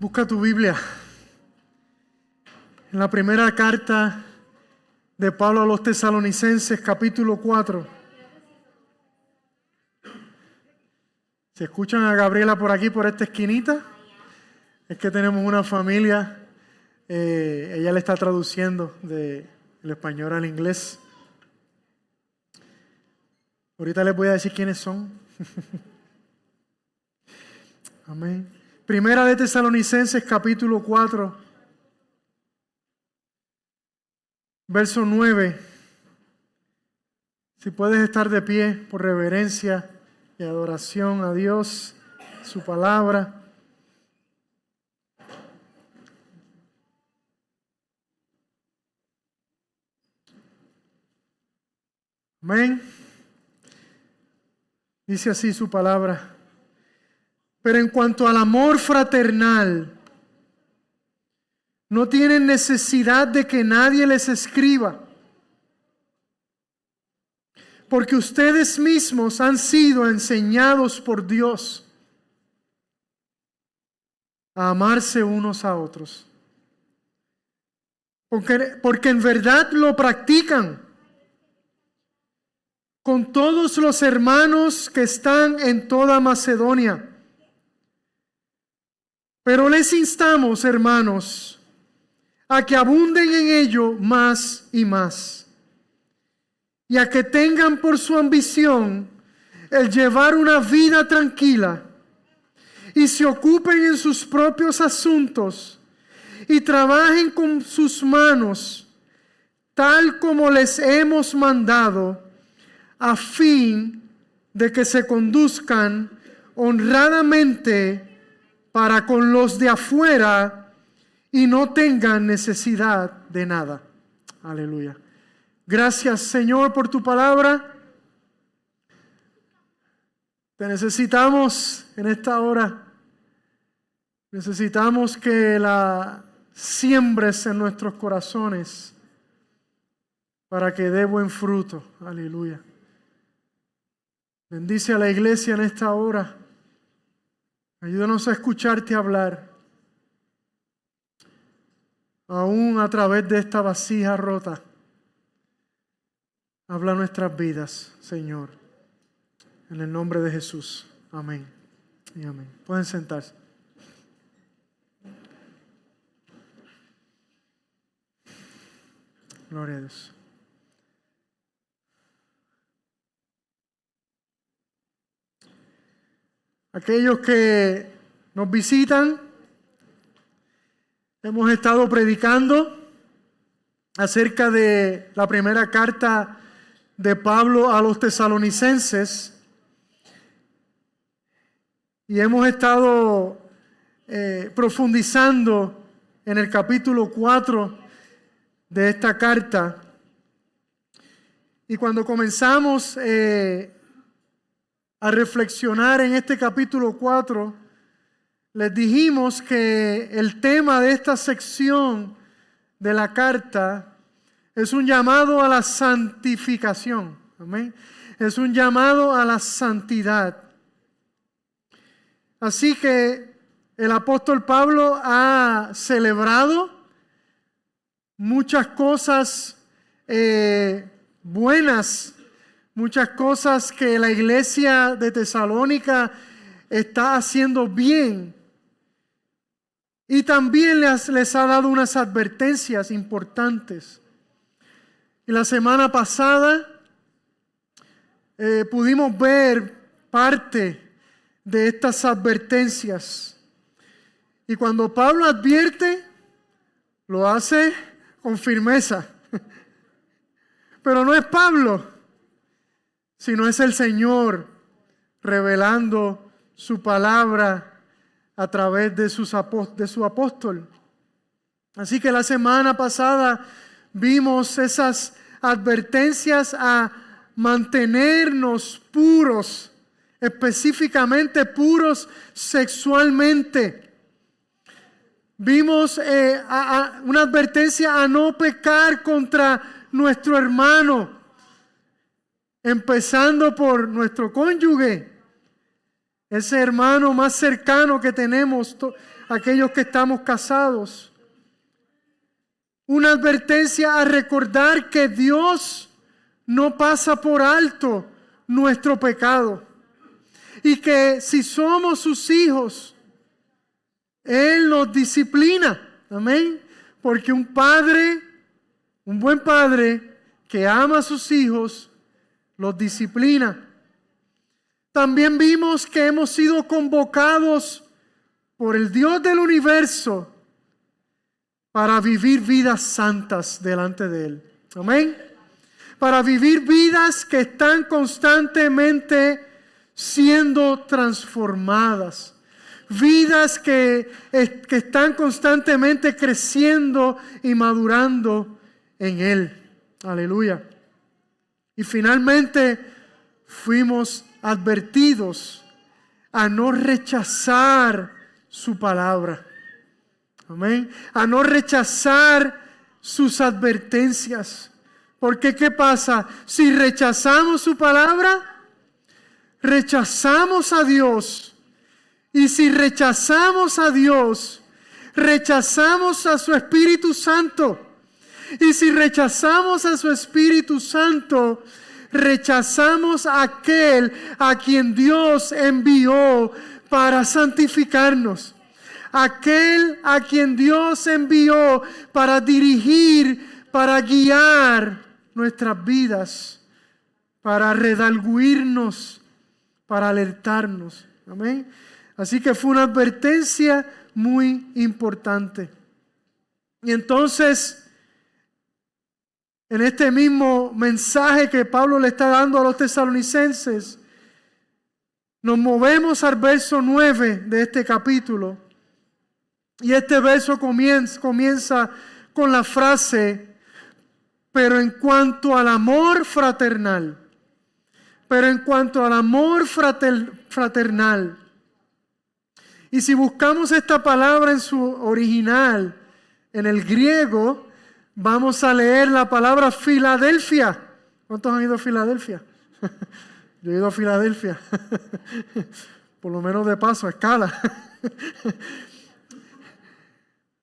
Busca tu Biblia. En la primera carta de Pablo a los Tesalonicenses, capítulo 4. Si escuchan a Gabriela por aquí, por esta esquinita, es que tenemos una familia. Ella le está traduciendo del español al inglés. Ahorita les voy a decir quiénes son. Amén. Primera de Tesalonicenses, capítulo 4, verso 9. Si puedes estar de pie por reverencia y adoración a Dios, su palabra. Amén. Dice así su palabra. Pero en cuanto al amor fraternal, no tienen necesidad de que nadie les escriba, porque ustedes mismos han sido enseñados por Dios a amarse unos a otros. Porque en verdad lo practican con todos los hermanos que están en toda Macedonia. Pero les instamos, hermanos, a que abunden en ello más y más, y a que tengan por su ambición el llevar una vida tranquila, y se ocupen en sus propios asuntos, y trabajen con sus manos, tal como les hemos mandado, a fin de que se conduzcan honradamente para con los de afuera y no tengan necesidad de nada. Aleluya. Gracias, Señor, por tu palabra. Te necesitamos en esta hora. Necesitamos que la siembres en nuestros corazones para que dé buen fruto. Aleluya. Bendice a la iglesia en esta hora. Ayúdanos a escucharte hablar, aún a través de esta vasija rota. Habla nuestras vidas, Señor, en el nombre de Jesús. Amén y amén. Pueden sentarse. Gloria a Dios. Aquellos que nos visitan, hemos estado predicando acerca de la primera carta de Pablo a los Tesalonicenses y hemos estado profundizando en el capítulo 4 de esta carta. Y cuando comenzamos a reflexionar en este capítulo 4, les dijimos que el tema de esta sección de la carta es un llamado a la santificación. Amén. Es un llamado a la santidad. Así que el apóstol Pablo ha celebrado muchas cosas buenas, muchas cosas que la iglesia de Tesalónica está haciendo bien. Y también les ha dado unas advertencias importantes. Y la semana pasada pudimos ver parte de estas advertencias. Y cuando Pablo advierte, lo hace con firmeza. Pero no es Pablo, sino es el Señor revelando su palabra a través de su apóstol. Así que la semana pasada vimos esas advertencias a mantenernos puros, específicamente puros sexualmente. Vimos una advertencia a no pecar contra nuestro hermano, empezando por nuestro cónyuge, ese hermano más cercano que tenemos aquellos que estamos casados. Una advertencia a recordar que Dios no pasa por alto nuestro pecado. Y que si somos sus hijos, Él nos disciplina. Amén. Porque un buen padre que ama a sus hijos, los disciplina. También vimos que hemos sido convocados por el Dios del universo para vivir vidas santas delante de Él. Amén. Para vivir vidas que están constantemente siendo transformadas. Vidas que están constantemente creciendo y madurando en Él. Aleluya. Y finalmente fuimos advertidos a no rechazar su palabra. Amén. A no rechazar sus advertencias. Porque ¿qué pasa? Si rechazamos su palabra, rechazamos a Dios. Y si rechazamos a Dios, rechazamos a su Espíritu Santo. Y si rechazamos a su Espíritu Santo, rechazamos a aquel a quien Dios envió para santificarnos. Aquel a quien Dios envió para dirigir, para guiar nuestras vidas, para redarguirnos, para alertarnos. Amén. Así que fue una advertencia muy importante. Y entonces, en este mismo mensaje que Pablo le está dando a los tesalonicenses, nos movemos al verso 9 de este capítulo. Y este verso comienza con la frase, pero en cuanto al amor fraternal. Pero en cuanto al amor fraternal. Y si buscamos esta palabra en su original, en el griego, vamos a leer la palabra Filadelfia. ¿Cuántos han ido a Filadelfia? Yo he ido a Filadelfia. Por lo menos de paso, a escala.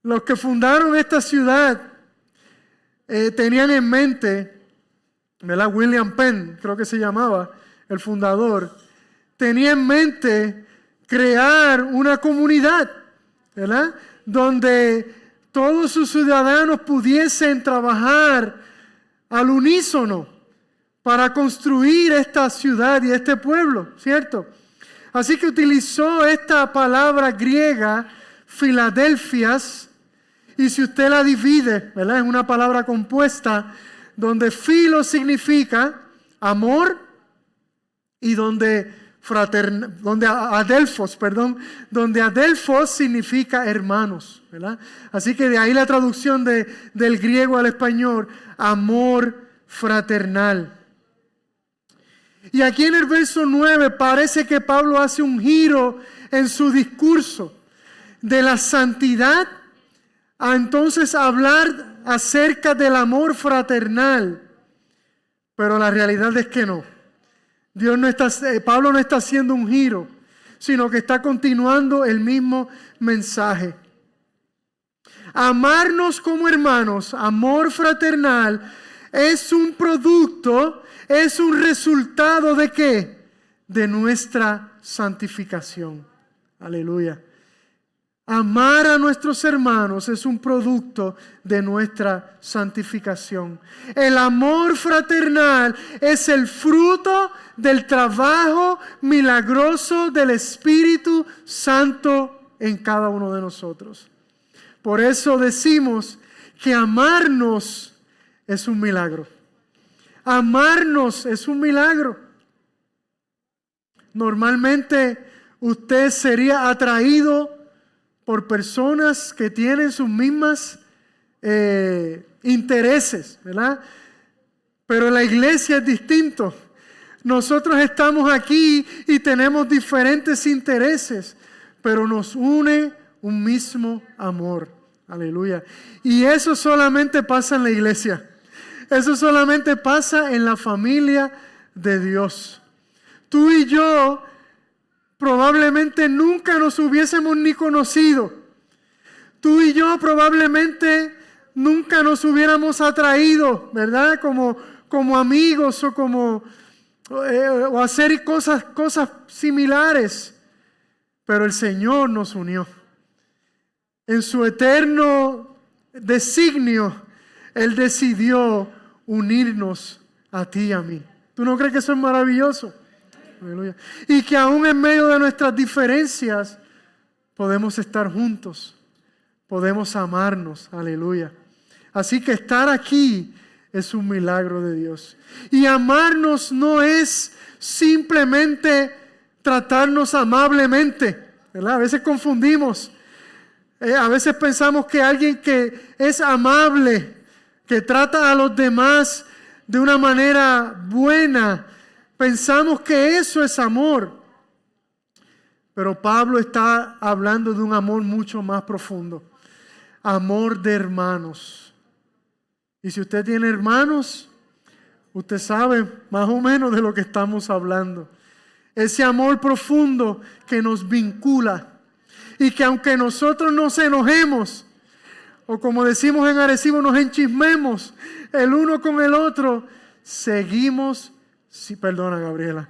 Los que fundaron esta ciudad tenían en mente, ¿verdad? William Penn, creo que se llamaba, el fundador, tenía en mente crear una comunidad, ¿verdad? Donde todos sus ciudadanos pudiesen trabajar al unísono para construir esta ciudad y este pueblo, ¿cierto? Así que utilizó esta palabra griega, Filadelfias, y si usted la divide, ¿verdad? Es una palabra compuesta, donde filo significa amor y donde adelphos significa hermanos, ¿verdad? Así que de ahí la traducción del griego al español, amor fraternal. Y aquí en el verso 9 parece que Pablo hace un giro en su discurso de la santidad a entonces hablar acerca del amor fraternal. Pero la realidad es que no. Pablo no está haciendo un giro, sino que está continuando el mismo mensaje. Amarnos como hermanos, amor fraternal, es un producto, es un resultado ¿de qué? De nuestra santificación. Aleluya. Amar a nuestros hermanos es un producto de nuestra santificación. El amor fraternal es el fruto del trabajo milagroso del Espíritu Santo en cada uno de nosotros. Por eso decimos que amarnos es un milagro. Amarnos es un milagro. Normalmente usted sería atraído por personas que tienen sus mismas intereses, ¿verdad? Pero la iglesia es distinto. Nosotros estamos aquí y tenemos diferentes intereses, pero nos une un mismo amor. Aleluya. Y eso solamente pasa en la iglesia. Eso solamente pasa en la familia de Dios. Tú y yo probablemente nunca nos hubiésemos ni conocido Tú y yo probablemente nunca nos hubiéramos atraído, ¿verdad? Como amigos o hacer cosas similares. Pero el Señor nos unió. En su eterno designio, Él decidió unirnos a ti y a mí. ¿Tú no crees que eso es maravilloso? Aleluya. Y que aún en medio de nuestras diferencias podemos estar juntos. Podemos amarnos. Aleluya. Así que estar aquí es un milagro de Dios. Y amarnos no es simplemente tratarnos amablemente, ¿verdad? A veces confundimos. A veces pensamos que alguien que es amable, que trata a los demás de una manera buena, pensamos que eso es amor. Pero Pablo está hablando de un amor mucho más profundo. Amor de hermanos. Y si usted tiene hermanos, usted sabe más o menos de lo que estamos hablando. Ese amor profundo que nos vincula. Y que aunque nosotros nos enojemos, o como decimos en Arecibo, nos enchismemos el uno con el otro, seguimos, sí, perdona Gabriela,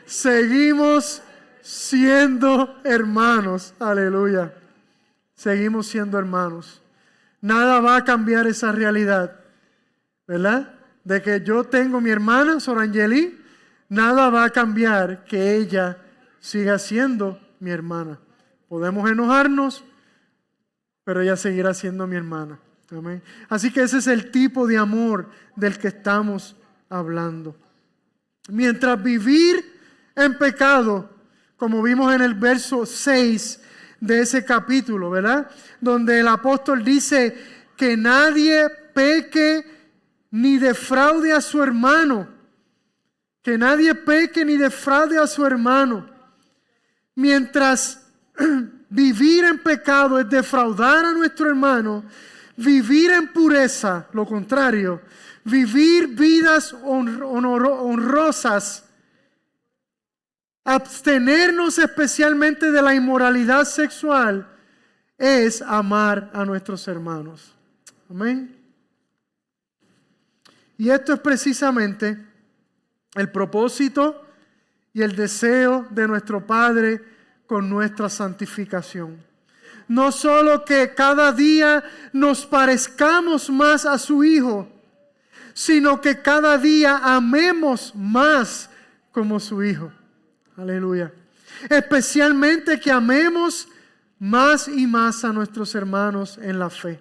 seguimos siendo hermanos, aleluya, seguimos siendo hermanos. Nada va a cambiar esa realidad, ¿verdad? De que yo tengo mi hermana, Sorangeli, nada va a cambiar que ella siga siendo mi hermana. Podemos enojarnos, pero ella seguirá siendo mi hermana. Amén. Así que ese es el tipo de amor del que estamos hablando. Mientras vivir en pecado, como vimos en el verso 6 de ese capítulo, ¿verdad? Donde el apóstol dice que nadie peque ni defraude a su hermano. Que nadie peque ni defraude a su hermano. Mientras vivir en pecado es defraudar a nuestro hermano, vivir en pureza, lo contrario, vivir vidas honrosas, abstenernos especialmente de la inmoralidad sexual, es amar a nuestros hermanos. Amén. Y esto es precisamente el propósito y el deseo de nuestro Padre con nuestra santificación. No solo que cada día nos parezcamos más a su Hijo, sino que cada día amemos más como su Hijo. Aleluya. Especialmente que amemos más y más a nuestros hermanos en la fe.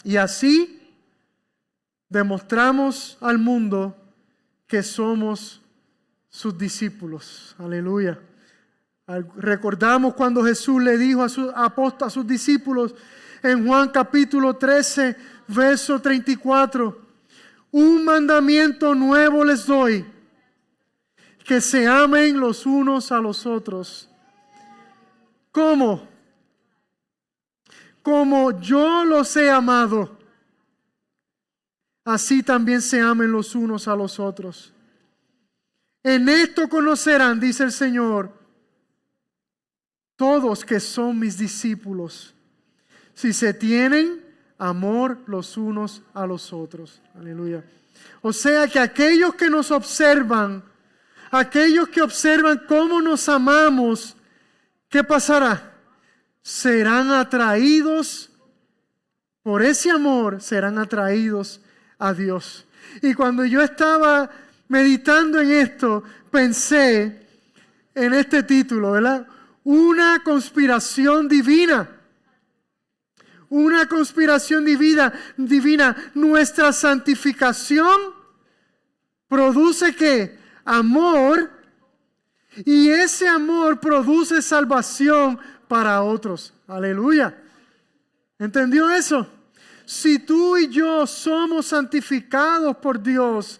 Y así demostramos al mundo que somos sus discípulos. Aleluya. Recordamos cuando Jesús le dijo a sus discípulos en Juan capítulo 13, verso 34, un mandamiento nuevo les doy, que se amen los unos a los otros. ¿Cómo? Como yo los he amado, así también se amen los unos a los otros. En esto conocerán, dice el Señor, todos que son mis discípulos, si se tienen amor los unos a los otros. Aleluya. O sea que aquellos que nos observan, aquellos que observan cómo nos amamos, ¿qué pasará? Serán atraídos por ese amor, serán atraídos a Dios. Y cuando yo estaba meditando en esto, pensé en este título, ¿verdad? Una conspiración divina. Una conspiración divina. Nuestra santificación produce ¿qué? Amor. Y ese amor produce salvación para otros. Aleluya. ¿Entendió eso? Si tú y yo somos santificados por Dios,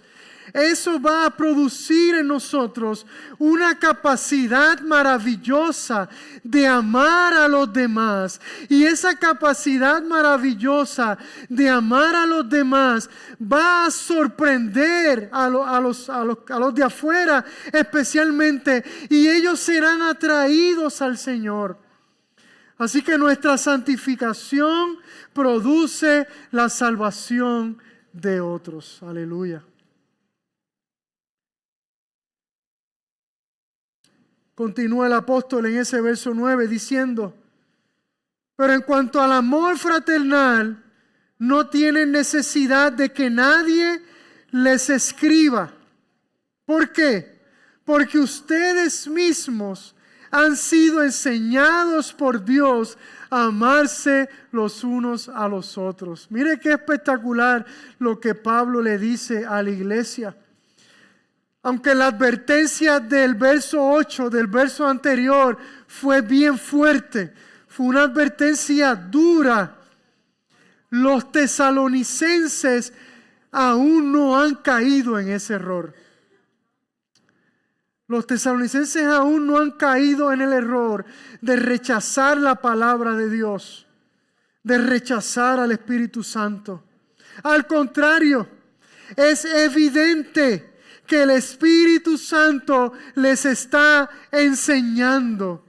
eso va a producir en nosotros una capacidad maravillosa de amar a los demás. Y esa capacidad maravillosa de amar a los demás va a sorprender a los de afuera especialmente. Y ellos serán atraídos al Señor. Así que nuestra santificación produce la salvación de otros. Aleluya. Continúa el apóstol en ese verso 9 diciendo: pero en cuanto al amor fraternal, no tienen necesidad de que nadie les escriba. ¿Por qué? Porque ustedes mismos han sido enseñados por Dios a amarse los unos a los otros. Mire qué espectacular lo que Pablo le dice a la iglesia. Aunque la advertencia del verso 8, del verso anterior, fue bien fuerte, fue una advertencia dura, los tesalonicenses aún no han caído en ese error. Los tesalonicenses aún no han caído en el error de rechazar la palabra de Dios, de rechazar al Espíritu Santo. Al contrario, es evidente que el Espíritu Santo les está enseñando.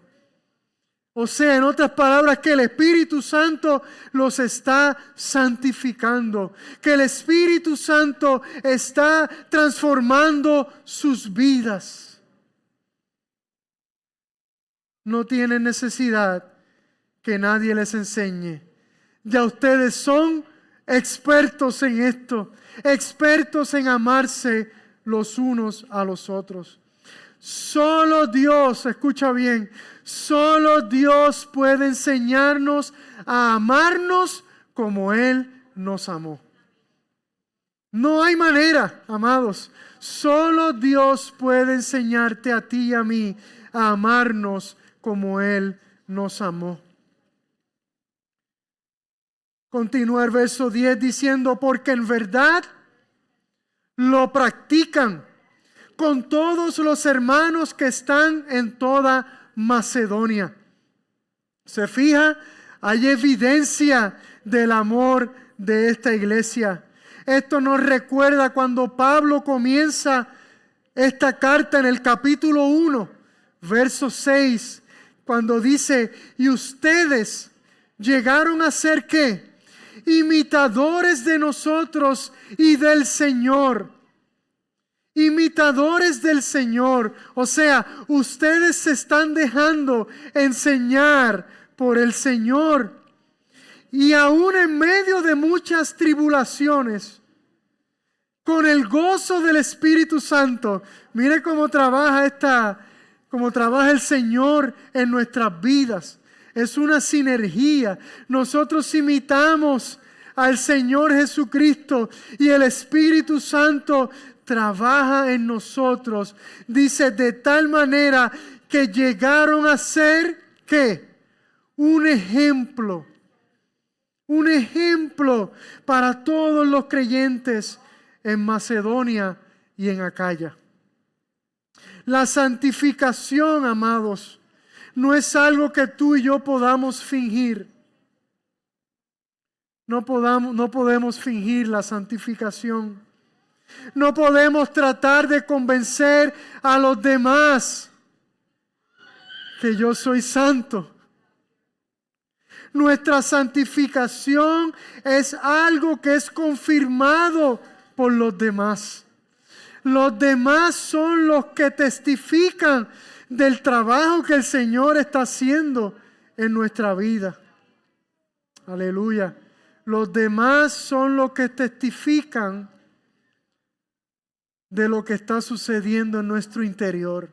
O sea, en otras palabras, que el Espíritu Santo los está santificando, que el Espíritu Santo está transformando sus vidas. No tienen necesidad que nadie les enseñe. Ya ustedes son expertos en esto, expertos en amarse los unos a los otros. Solo Dios, escucha bien, solo Dios puede enseñarnos a amarnos como Él nos amó. No hay manera, amados. Solo Dios puede enseñarte a ti y a mí a amarnos como Él nos amó. Continúa el verso 10 diciendo: porque en verdad lo practican con todos los hermanos que están en toda Macedonia. ¿Se fija? Hay evidencia del amor de esta iglesia. Esto nos recuerda cuando Pablo comienza esta carta en el capítulo 1, verso 6, cuando dice: y ustedes llegaron a ser ¿qué? Imitadores de nosotros y del Señor. Imitadores del Señor. O sea, ustedes se están dejando enseñar por el Señor. Y aún en medio de muchas tribulaciones, con el gozo del Espíritu Santo. Mire cómo trabaja el Señor en nuestras vidas. Es una sinergia. Nosotros imitamos al Señor Jesucristo y el Espíritu Santo trabaja en nosotros. Dice, de tal manera que llegaron a ser, ¿qué? Un ejemplo. Un ejemplo para todos los creyentes en Macedonia y en Acaya. La santificación, amados, no es algo que tú y yo podamos fingir. No podemos fingir la santificación. No podemos tratar de convencer a los demás que yo soy santo. Nuestra santificación es algo que es confirmado por los demás. Los demás son los que testifican del trabajo que el Señor está haciendo en nuestra vida. Aleluya. Los demás son los que testifican de lo que está sucediendo en nuestro interior.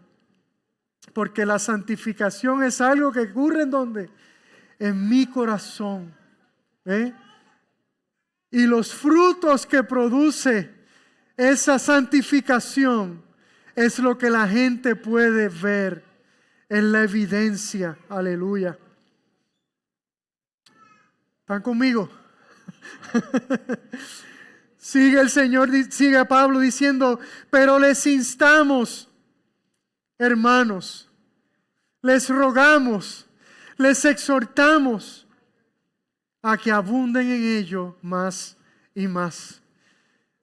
Porque la santificación es algo que ocurre en donde? En mi corazón. Y los frutos que produce esa santificación es lo que la gente puede ver en la evidencia. Aleluya. ¿Están conmigo? Sigue Pablo diciendo, pero les instamos, hermanos, les rogamos, les exhortamos a que abunden en ello más y más.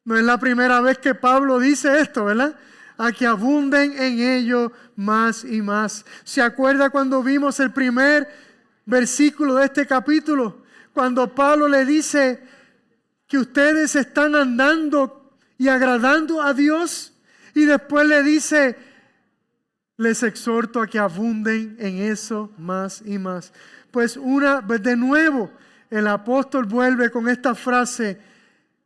No es la primera vez que Pablo dice esto, ¿verdad? A que abunden en ello más y más. ¿Se acuerda cuando vimos el primer versículo de este capítulo, cuando Pablo le dice que ustedes están andando y agradando a Dios, y después le dice, les exhorto a que abunden en eso más y más. Pues de nuevo, el apóstol vuelve con esta frase,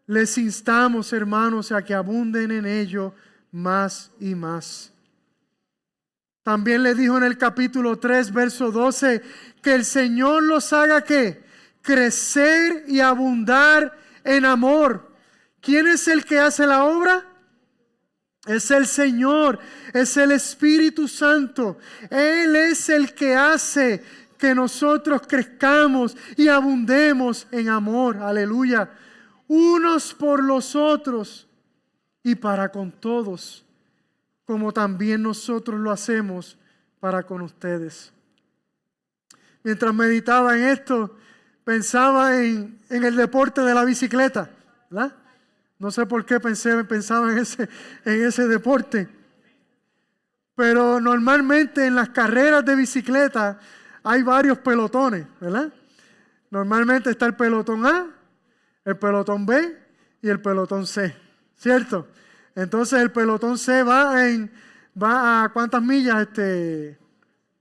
les instamos, hermanos, a que abunden en ello más y más. También le dijo en el capítulo 3, verso 12, que el Señor los haga ¿qué? Crecer y abundar en amor. ¿Quién es el que hace la obra? Es el Señor, es el Espíritu Santo. Él es el que hace que nosotros crezcamos y abundemos en amor. Aleluya. Unos por los otros y para con todos, como también nosotros lo hacemos para con ustedes. Mientras meditaba en esto, pensaba en el deporte de la bicicleta, ¿verdad? No sé por qué pensaba en ese deporte. Pero normalmente en las carreras de bicicleta hay varios pelotones, ¿verdad? Normalmente está el pelotón A, el pelotón B y el pelotón C, ¿cierto? Entonces el pelotón C va a ¿cuántas millas,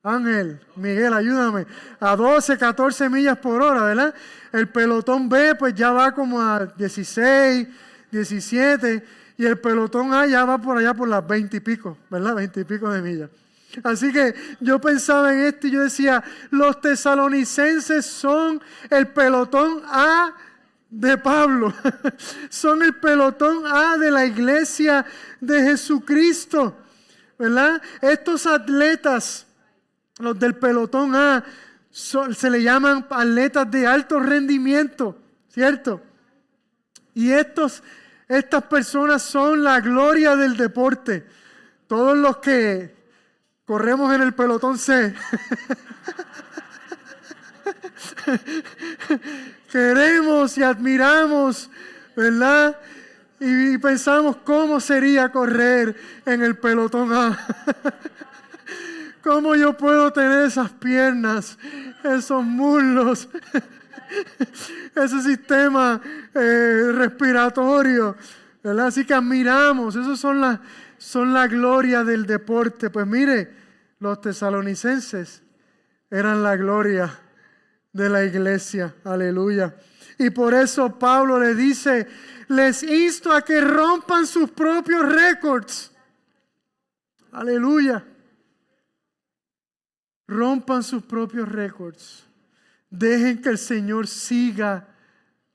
Ángel, Miguel, ayúdame? A 12, 14 millas por hora, ¿verdad? El pelotón B pues ya va como a 16, 17, y el pelotón A ya va por allá por las 20 y pico, ¿verdad? 20 y pico de millas. Así que yo pensaba en esto y yo decía, los tesalonicenses son el pelotón A de Pablo, son el pelotón A de la iglesia de Jesucristo, ¿verdad? Estos atletas, los del pelotón A, se le llaman atletas de alto rendimiento, ¿cierto? Y estas personas son la gloria del deporte. Todos los que corremos en el pelotón C, queremos y admiramos, ¿verdad? Y pensamos cómo sería correr en el pelotón A. ¿Cómo yo puedo tener esas piernas, esos muslos, ese sistema respiratorio, ¿verdad? Así que admiramos, esos son la gloria del deporte. Pues mire, los tesalonicenses eran la gloria de la iglesia, aleluya. Y por eso Pablo le dice, les insto a que rompan sus propios récords, aleluya. Rompan sus propios récords. Dejen que el Señor siga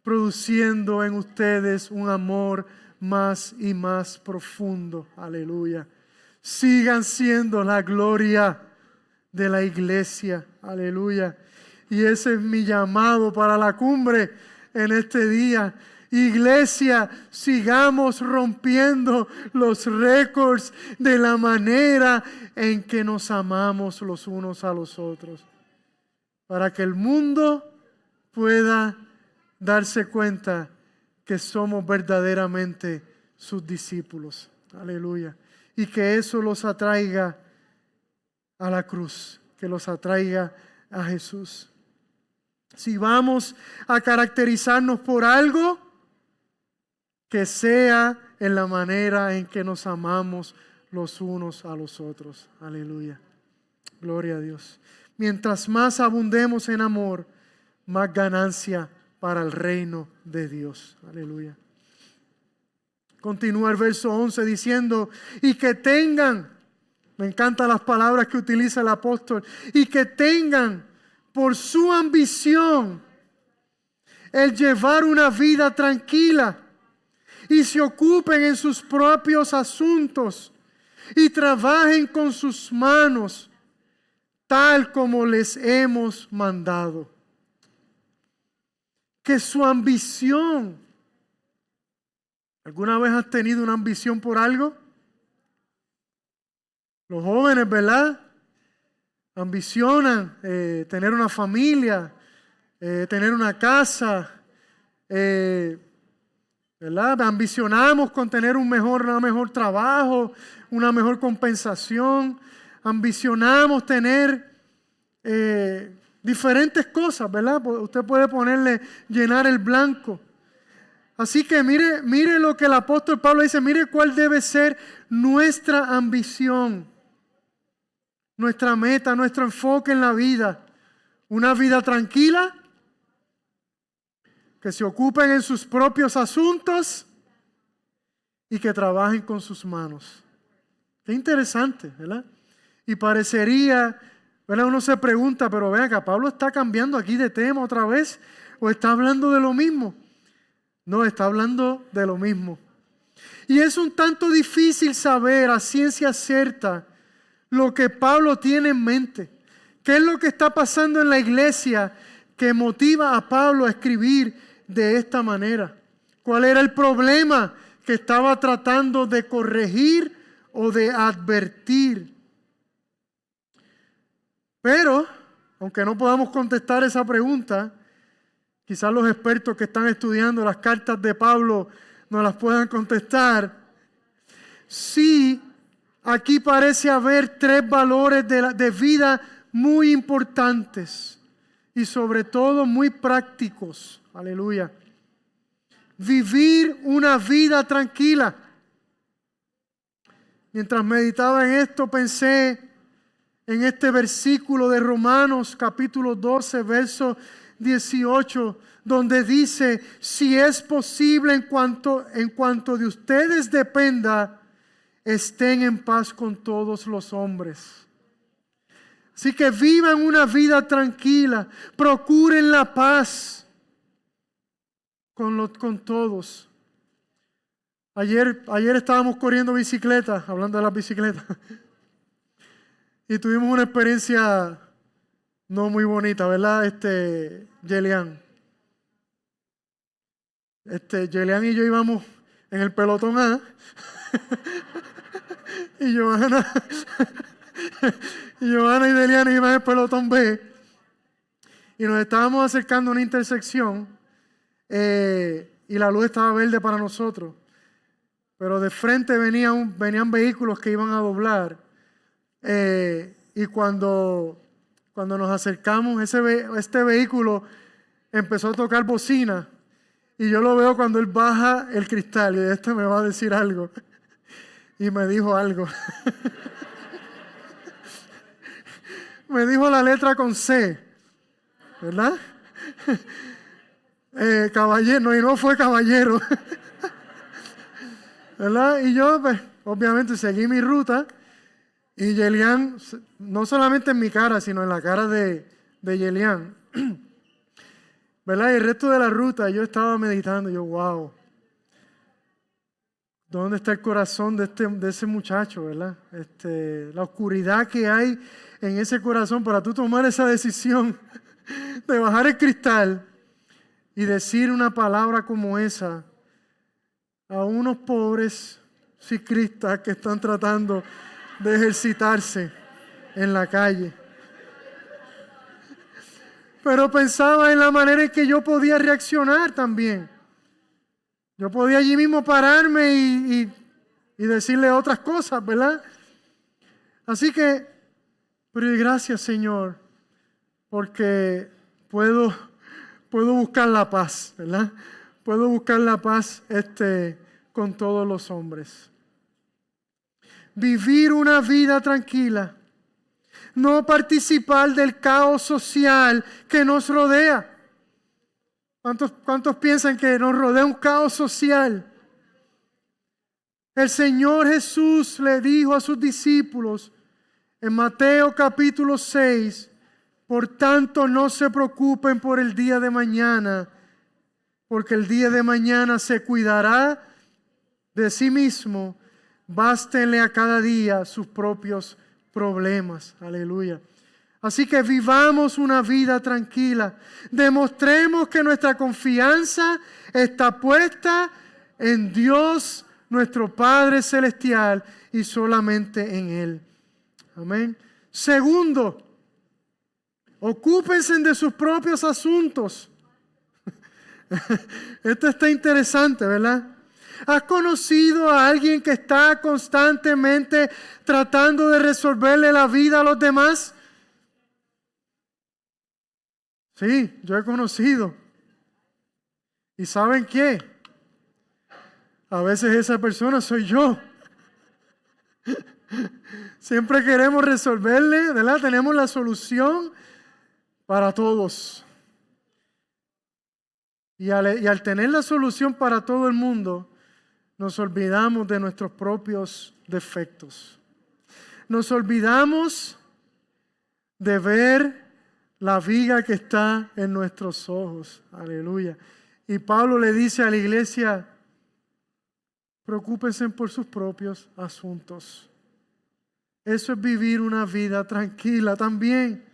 produciendo en ustedes un amor más y más profundo. Aleluya. Sigan siendo la gloria de la iglesia. Aleluya. Y ese es mi llamado para la cumbre en este día. Iglesia, sigamos rompiendo los récords de la manera en que nos amamos los unos a los otros, para que el mundo pueda darse cuenta que somos verdaderamente sus discípulos. Aleluya. Y que eso los atraiga a la cruz, que los atraiga a Jesús. Si vamos a caracterizarnos por algo, que sea en la manera en que nos amamos los unos a los otros. Aleluya. Gloria a Dios. Mientras más abundemos en amor, más ganancia para el reino de Dios. Aleluya. Continúa el verso 11 diciendo, y que tengan, me encantan las palabras que utiliza el apóstol, y que tengan por su ambición el llevar una vida tranquila, y se ocupen en sus propios asuntos y trabajen con sus manos, tal como les hemos mandado. Que su ambición, ¿alguna vez has tenido una ambición por algo? Los jóvenes, ¿verdad? Ambicionan tener una familia, tener una casa, ¿verdad? Ambicionamos con tener un mejor trabajo, una mejor compensación. Ambicionamos tener diferentes cosas, ¿verdad? Usted puede ponerle llenar el blanco. Así que mire lo que el apóstol Pablo dice, mire cuál debe ser nuestra ambición, nuestra meta, nuestro enfoque en la vida. Una vida tranquila, que se ocupen en sus propios asuntos y que trabajen con sus manos. Qué interesante, ¿verdad? Y parecería, ¿verdad? Uno se pregunta, pero vean acá, ¿Pablo está cambiando aquí de tema otra vez o está hablando de lo mismo? No, está hablando de lo mismo. Y es un tanto difícil saber a ciencia cierta lo que Pablo tiene en mente. ¿Qué es lo que está pasando en la iglesia que motiva a Pablo a escribir de esta manera? ¿Cuál era el problema que estaba tratando de corregir o de advertir? Pero, aunque no podamos contestar esa pregunta, quizás los expertos que están estudiando las cartas de Pablo nos las puedan contestar. Sí, aquí parece haber tres valores de vida muy importantes y sobre todo muy prácticos. Aleluya. Vivir una vida tranquila. Mientras meditaba en esto, pensé en este versículo de Romanos capítulo 12, verso 18, donde dice, si es posible en cuanto de ustedes dependa, estén en paz con todos los hombres. Así que vivan una vida tranquila, procuren la paz con todos. Ayer estábamos corriendo bicicleta, hablando de las bicicletas, y tuvimos una experiencia no muy bonita, ¿verdad? Yelian. Yelian y yo íbamos en el pelotón A, y Johanna y Deliana iban en el pelotón B, y nos estábamos acercando a una intersección, y la luz estaba verde para nosotros, pero de frente venían vehículos que iban a doblar, y cuando nos acercamos, este vehículo empezó a tocar bocina, y yo lo veo cuando él baja el cristal, y me va a decir algo, y me dijo algo. Me dijo la letra con C, ¿verdad? Caballero, y no fue caballero. ¿Verdad? Y yo, pues, obviamente seguí mi ruta, y Yelian, no solamente en mi cara, sino en la cara de Yelian, ¿verdad? Y el resto de la ruta yo estaba meditando, yo, wow, ¿dónde está el corazón de ese muchacho, verdad? La oscuridad que hay en ese corazón para tú tomar esa decisión de bajar el cristal y decir una palabra como esa a unos pobres ciclistas que están tratando de ejercitarse en la calle. Pero pensaba en la manera en que yo podía reaccionar también. Yo podía allí mismo pararme y decirle otras cosas, ¿verdad? Así que, pero gracias, Señor, porque puedo buscar la paz, ¿verdad? Puedo buscar la paz con todos los hombres. Vivir una vida tranquila. No participar del caos social que nos rodea. ¿Cuántos piensan que nos rodea un caos social? El Señor Jesús le dijo a sus discípulos en Mateo capítulo 6, por tanto no se preocupen por el día de mañana, porque el día de mañana se cuidará de sí mismo, bástenle a cada día sus propios problemas. Aleluya. Así que vivamos una vida tranquila. Demostremos que nuestra confianza está puesta en Dios, nuestro Padre Celestial, y solamente en Él. Amén. Segundo, ocúpense de sus propios asuntos. Esto está interesante, ¿verdad? ¿Has conocido a alguien que está constantemente tratando de resolverle la vida a los demás? Sí, yo he conocido. ¿Y saben qué? A veces esa persona soy yo. Siempre queremos resolverle, ¿verdad? Tenemos la solución para todos. Y al tener la solución para todo el mundo, nos olvidamos de nuestros propios defectos. Nos olvidamos de ver la viga que está en nuestros ojos. Aleluya. Y Pablo le dice a la iglesia, preocúpense por sus propios asuntos. Eso es vivir una vida tranquila también.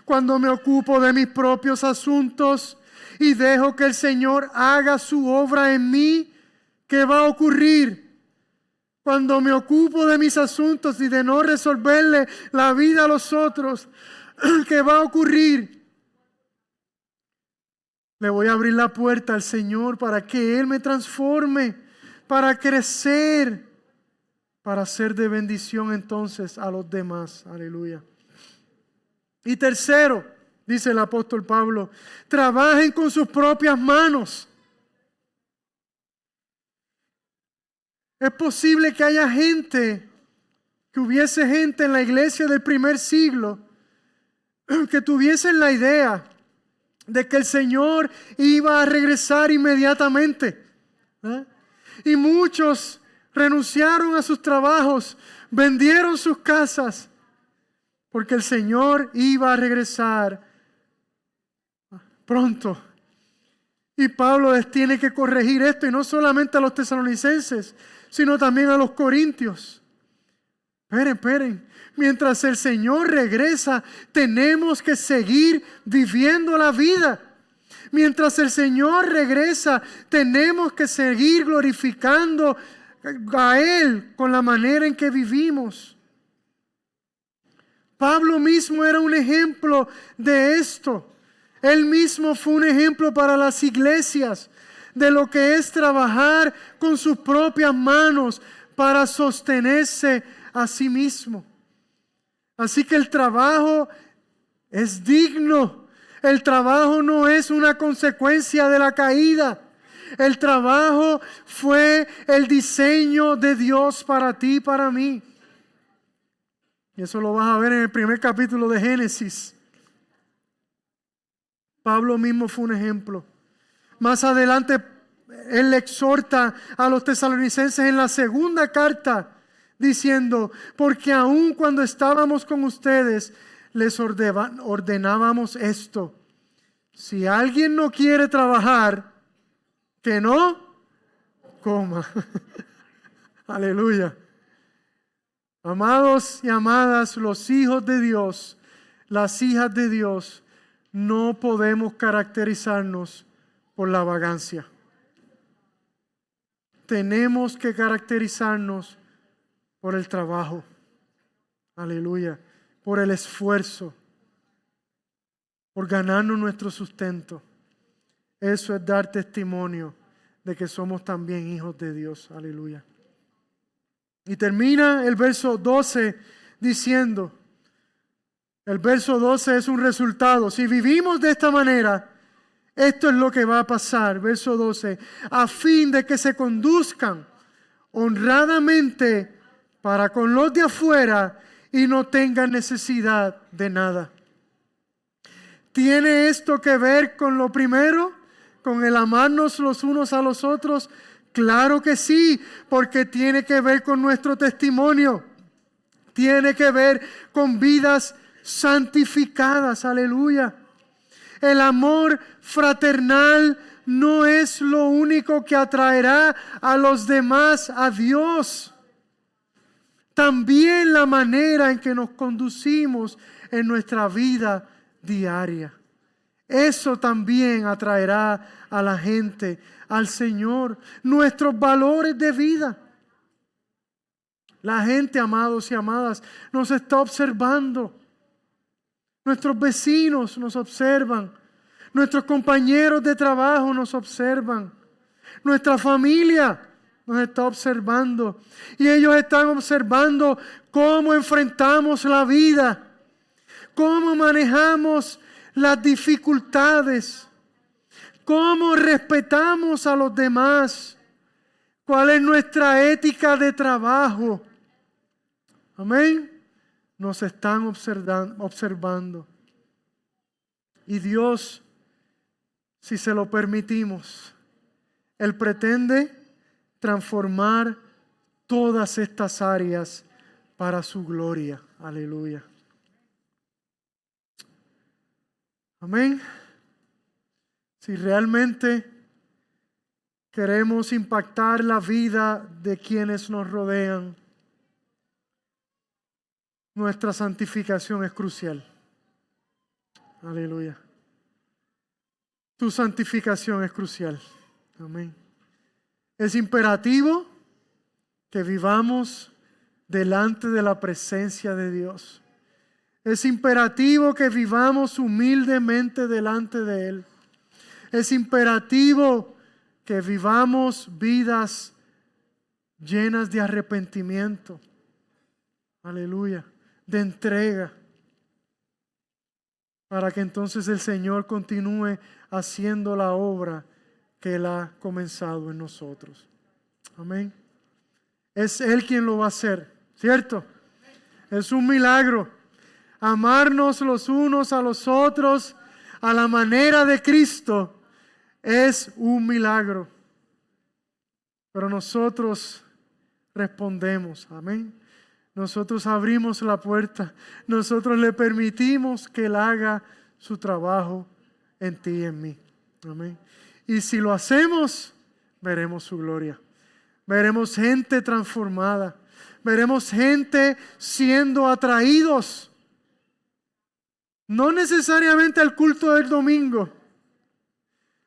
Cuando me ocupo de mis propios asuntos y dejo que el Señor haga su obra en mí, ¿qué va a ocurrir? Cuando me ocupo de mis asuntos y de no resolverle la vida a los otros, ¿qué va a ocurrir? Le voy a abrir la puerta al Señor para que Él me transforme, para crecer, para ser de bendición entonces a los demás. Aleluya. Y tercero, dice el apóstol Pablo, trabajen con sus propias manos. Es posible que haya gente, que hubiese gente en la iglesia del primer siglo, que tuviesen la idea de que el Señor iba a regresar inmediatamente. Y muchos renunciaron a sus trabajos, vendieron sus casas, porque el Señor iba a regresar pronto. Y Pablo les tiene que corregir esto, y no solamente a los tesalonicenses, sino también a los corintios. Esperen. Mientras el Señor regresa, tenemos que seguir viviendo la vida. Mientras el Señor regresa, tenemos que seguir glorificando a Él con la manera en que vivimos. Pablo mismo era un ejemplo de esto. Él mismo fue un ejemplo para las iglesias de lo que es trabajar con sus propias manos para sostenerse a sí mismo. Así que el trabajo es digno. El trabajo no es una consecuencia de la caída. El trabajo fue el diseño de Dios para ti y para mí. Y eso lo vas a ver en el primer capítulo de Génesis. Pablo mismo fue un ejemplo. Más adelante, él le exhorta a los tesalonicenses en la segunda carta, diciendo, porque aun cuando estábamos con ustedes, les ordenábamos esto. Si alguien no quiere trabajar, que no coma. Aleluya. Amados y amadas, los hijos de Dios, las hijas de Dios, no podemos caracterizarnos por la vagancia. Tenemos que caracterizarnos por el trabajo. Aleluya. Por el esfuerzo. Por ganarnos nuestro sustento. Eso es dar testimonio de que somos también hijos de Dios. Aleluya. Y termina el verso 12 diciendo, el verso 12 es un resultado. Si vivimos de esta manera, esto es lo que va a pasar. Verso 12, a fin de que se conduzcan honradamente para con los de afuera y no tengan necesidad de nada. ¿Tiene esto que ver con lo primero? ¿Con el amarnos los unos a los otros? Claro que sí, porque tiene que ver con nuestro testimonio. Tiene que ver con vidas santificadas. Aleluya. El amor fraternal no es lo único que atraerá a los demás a Dios. También la manera en que nos conducimos en nuestra vida diaria. Eso también atraerá a la gente al Señor. Nuestros valores de vida. La gente, amados y amadas, nos está observando. Nuestros vecinos nos observan. Nuestros compañeros de trabajo nos observan. Nuestra familia nos está observando. Y ellos están observando cómo enfrentamos la vida. Cómo manejamos las dificultades, cómo respetamos a los demás, cuál es nuestra ética de trabajo. Amén. Nos están observando. Y Dios, si se lo permitimos, Él pretende transformar todas estas áreas para su gloria. Aleluya. Amén. Si realmente queremos impactar la vida de quienes nos rodean, nuestra santificación es crucial. Aleluya. Tu santificación es crucial. Amén. Es imperativo que vivamos delante de la presencia de Dios. Es imperativo que vivamos humildemente delante de Él. Es imperativo que vivamos vidas llenas de arrepentimiento. Aleluya. De entrega. Para que entonces el Señor continúe haciendo la obra que Él ha comenzado en nosotros. Amén. Es Él quien lo va a hacer, ¿cierto? Es un milagro. Amarnos los unos a los otros a la manera de Cristo es un milagro. Pero nosotros respondemos, amén. Nosotros abrimos la puerta. Nosotros le permitimos que Él haga su trabajo en ti y en mí. Amén. Y si lo hacemos, veremos su gloria. Veremos gente transformada. Veremos gente siendo atraídos. No necesariamente al culto del domingo,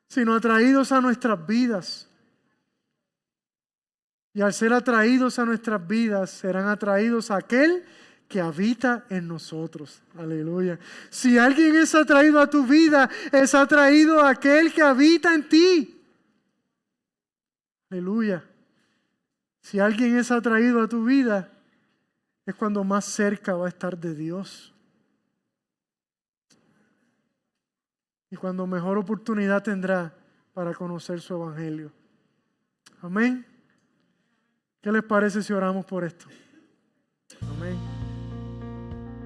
sino atraídos a nuestras vidas. Y al ser atraídos a nuestras vidas, serán atraídos a aquel que habita en nosotros. Aleluya. Si alguien es atraído a tu vida, es atraído a aquel que habita en ti. Aleluya. Si alguien es atraído a tu vida, es cuando más cerca va a estar de Dios. Y cuando mejor oportunidad tendrá para conocer su evangelio. Amén. ¿Qué les parece si oramos por esto? Amén.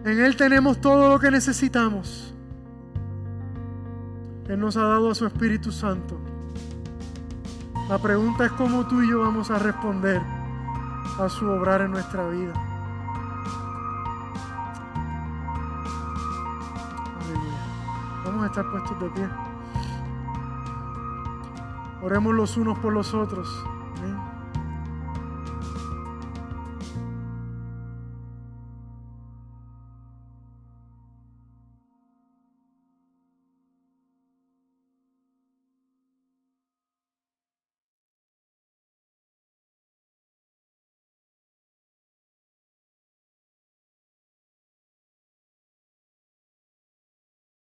En Él tenemos todo lo que necesitamos. Él nos ha dado a su Espíritu Santo. La pregunta es cómo tú y yo vamos a responder a su obrar en nuestra vida. Aleluya. Vamos a estar puestos de pie. Oremos los unos por los otros.